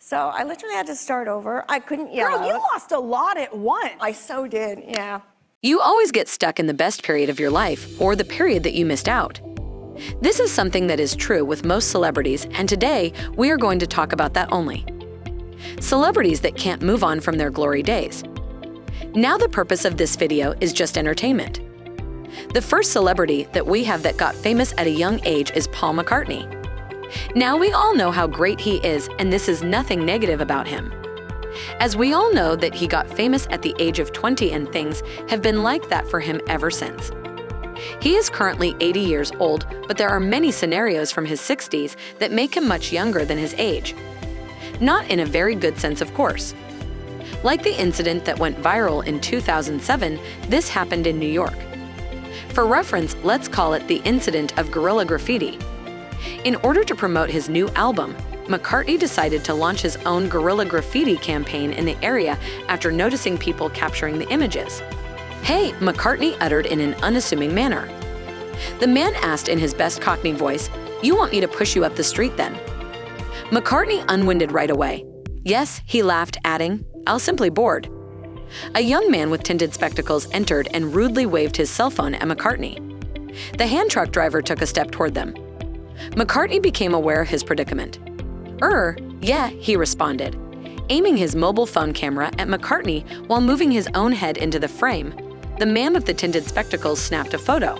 So I literally had to start over. I couldn't yell Girl, out. you lost a lot at once. I so did, yeah. You always get stuck in the best period of your life or the period that you missed out. This is something that is true with most celebrities, and today we are going to talk about that only. Celebrities that can't move on from their glory days. Now the purpose of this video is just entertainment. The first celebrity that we have that got famous at a young age is Paul McCartney. Now we all know how great he is, and this is nothing negative about him. As we all know that he got famous at the age of 20 and things have been like that for him ever since. He is currently 80 years old, but there are many scenarios from his 60s that make him much younger than his age. Not in a very good sense, of course. Like the incident that went viral in 2007, this happened in New York. For reference, let's call it the incident of guerrilla graffiti. In order to promote his new album, McCartney decided to launch his own guerrilla graffiti campaign in the area after noticing people capturing the images. "Hey," McCartney uttered in an unassuming manner. The man asked in his best Cockney voice, "You want me to push you up the street then?" McCartney unwinded right away. "Yes," he laughed, adding, "I'll simply board." A young man with tinted spectacles entered and rudely waved his cell phone at McCartney. The hand truck driver took a step toward them. McCartney became aware of his predicament. Yeah," he responded, aiming his mobile phone camera at McCartney while moving his own head into the frame. The man with the tinted spectacles snapped a photo.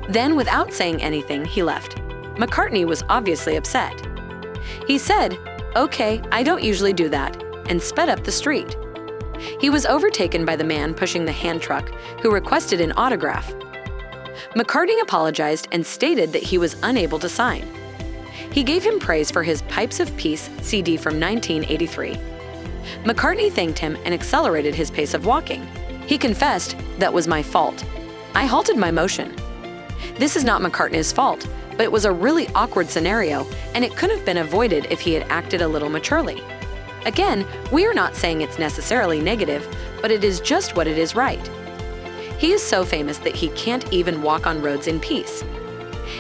Then, without saying anything, he left. McCartney was obviously upset. He said, "Okay, I don't usually do that," and sped up the street. He was overtaken by the man pushing the hand truck, who requested an autograph. McCartney apologized and stated that he was unable to sign. He gave him praise for his Pipes of Peace CD from 1983. McCartney thanked him and accelerated his pace of walking. He confessed, "That was my fault. I halted my motion." This is not McCartney's fault, but it was a really awkward scenario, and it could have been avoided if he had acted a little maturely. Again, we are not saying it's necessarily negative, but it is just what it is right. He is so famous that he can't even walk on roads in peace.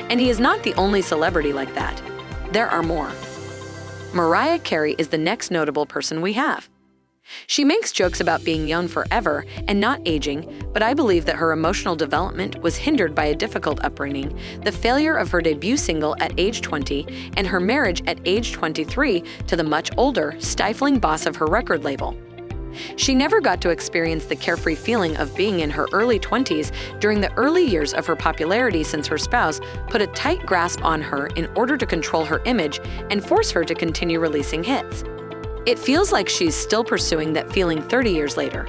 And he is not the only celebrity like that. There are more. Mariah Carey is the next notable person we have. She makes jokes about being young forever and not aging, but I believe that her emotional development was hindered by a difficult upbringing, the failure of her debut single at age 20, and her marriage at age 23 to the much older, stifling boss of her record label. She never got to experience the carefree feeling of being in her early 20s during the early years of her popularity, since her spouse put a tight grasp on her in order to control her image and force her to continue releasing hits. It feels like she's still pursuing that feeling 30 years later.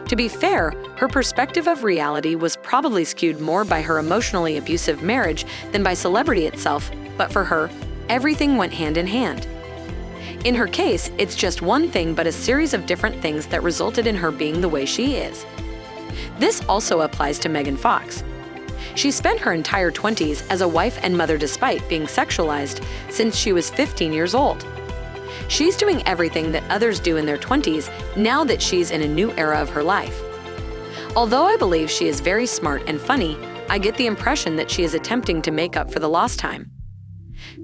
To be fair, her perspective of reality was probably skewed more by her emotionally abusive marriage than by celebrity itself, but for her, everything went hand in hand. In her case, it's just one thing but a series of different things that resulted in her being the way she is. This also applies to Megan Fox. She spent her entire 20s as a wife and mother despite being sexualized since she was 15 years old. She's doing everything that others do in their 20s now that she's in a new era of her life. Although I believe she is very smart and funny, I get the impression that she is attempting to make up for the lost time.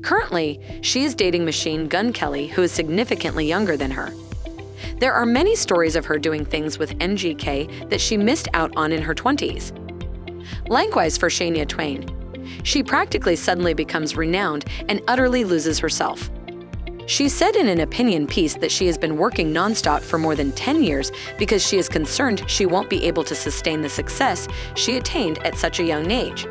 Currently, she is dating Machine Gun Kelly, who is significantly younger than her. There are many stories of her doing things with MGK that she missed out on in her 20s. Likewise for Shania Twain. She practically suddenly becomes renowned and utterly loses herself. She said in an opinion piece that she has been working nonstop for more than 10 years because she is concerned she won't be able to sustain the success she attained at such a young age.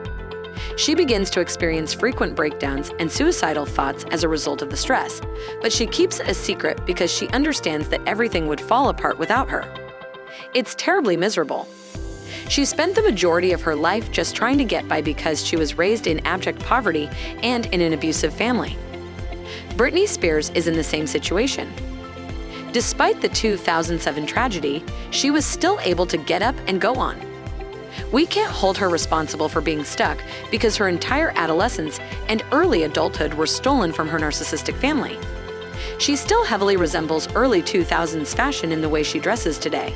She begins to experience frequent breakdowns and suicidal thoughts as a result of the stress, but she keeps it a secret because she understands that everything would fall apart without her. It's terribly miserable. She spent the majority of her life just trying to get by because she was raised in abject poverty and in an abusive family. Britney Spears is in the same situation. Despite the 2007 tragedy, she was still able to get up and go on. We can't hold her responsible for being stuck because her entire adolescence and early adulthood were stolen from her narcissistic family. She still heavily resembles early 2000s fashion in the way she dresses today.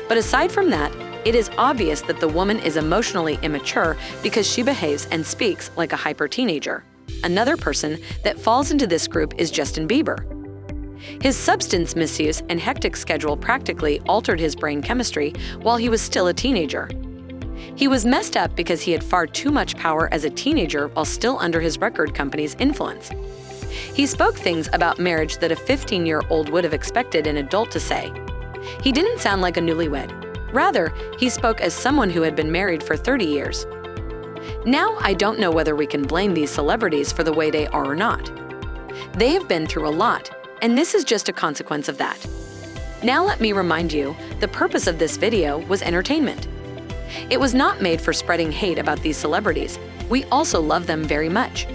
But aside from that, it is obvious that the woman is emotionally immature because she behaves and speaks like a hyper teenager. Another person that falls into this group is Justin Bieber. His substance misuse and hectic schedule practically altered his brain chemistry while he was still a teenager. He was messed up because he had far too much power as a teenager while still under his record company's influence. He spoke things about marriage that a 15-year-old would have expected an adult to say. He didn't sound like a newlywed. Rather, he spoke as someone who had been married for 30 years. Now, I don't know whether we can blame these celebrities for the way they are or not. They have been through a lot, and this is just a consequence of that. Now let me remind you, the purpose of this video was entertainment. It was not made for spreading hate about these celebrities. We also love them very much.